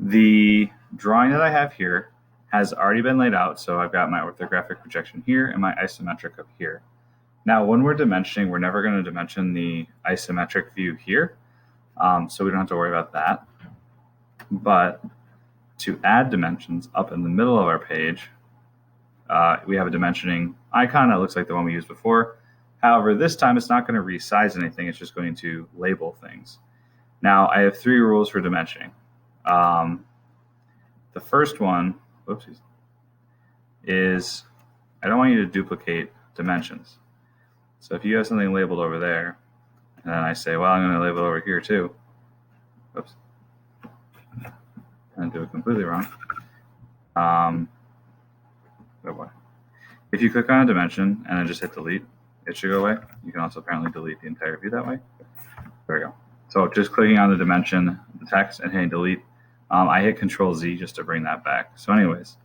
The drawing that I have here has already been laid out, so I've got my orthographic projection here and my isometric up here. Now, when we're dimensioning, we're never going to dimension the isometric view here, so we don't have to worry about that. But to add dimensions up in the middle of our page, we have a dimensioning icon that looks like the one we used before. However, this time it's not going to resize anything, it's just going to label things. Now, I have 3 rules for dimensioning. The first one, whoopsies, is I don't want you to duplicate dimensions. So if you have something labeled over there, and then I say, well, I'm going to label over here too. Oops. And do it completely wrong. Oh boy. If you click on a dimension and then just hit delete, it should go away. You can also apparently delete the entire view that way. There we go. So just clicking on the dimension, the text, and hitting delete, I hit Control Z just to bring that back. So anyways,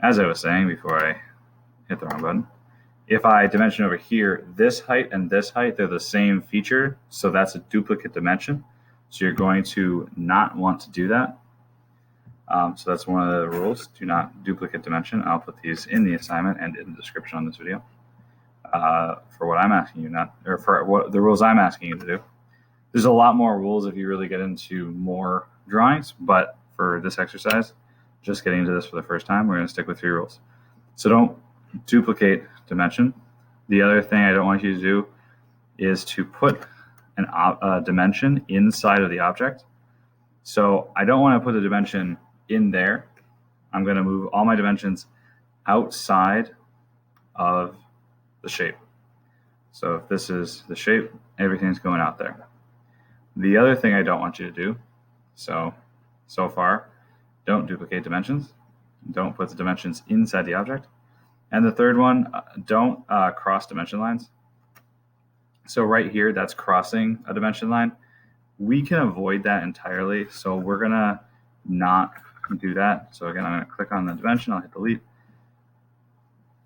as I was saying before I hit the wrong button, if I dimension over here, this height and this height, they're the same feature, so that's a duplicate dimension. So you're going to not want to do that. So that's one of the rules, do not duplicate dimension. I'll put these in the assignment and in the description on this video for what I'm asking you, or for what the rules I'm asking you to do. There's a lot more rules if you really get into more drawings, but for this exercise, just getting into this for the first time, we're going to stick with 3 rules. So don't duplicate dimension. The other thing I don't want you to do is to put a dimension inside of the object. So I don't want to put a dimension in there. I'm going to move all my dimensions outside of the shape. So if this is the shape, everything's going out there. The other thing I don't want you to do, so far, don't duplicate dimensions. Don't put the dimensions inside the object. And the third one, don't cross dimension lines. So right here, that's crossing a dimension line. We can avoid that entirely, so we're going to not do that. So again, I'm going to click on the dimension, I'll hit delete.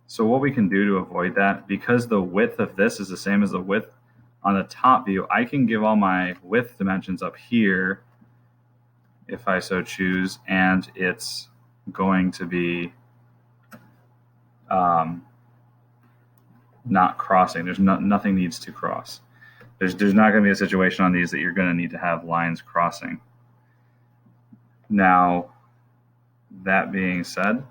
So what we can do to avoid that, because the width of this is the same as the width on the top view, I can give all my width dimensions up here if I so choose, and it's going to be not crossing. There's nothing needs to cross. There's not going to be a situation on these that you're going to need to have lines crossing. Now, that being said,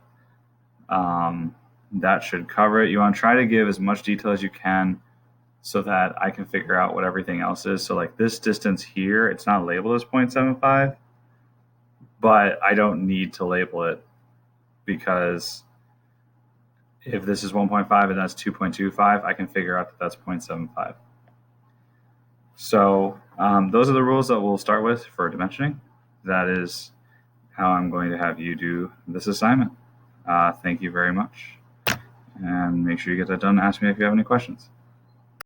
that should cover it. You want to try to give as much detail as you can so that I can figure out what everything else is. So like this distance here, it's not labeled as 0.75, but I don't need to label it because if this is 1.5 and that's 2.25, I can figure out that that's 0.75. So those are the rules that we'll start with for dimensioning. That is how I'm going to have you do this assignment. Thank you very much. And make sure you get that done and ask me if you have any questions.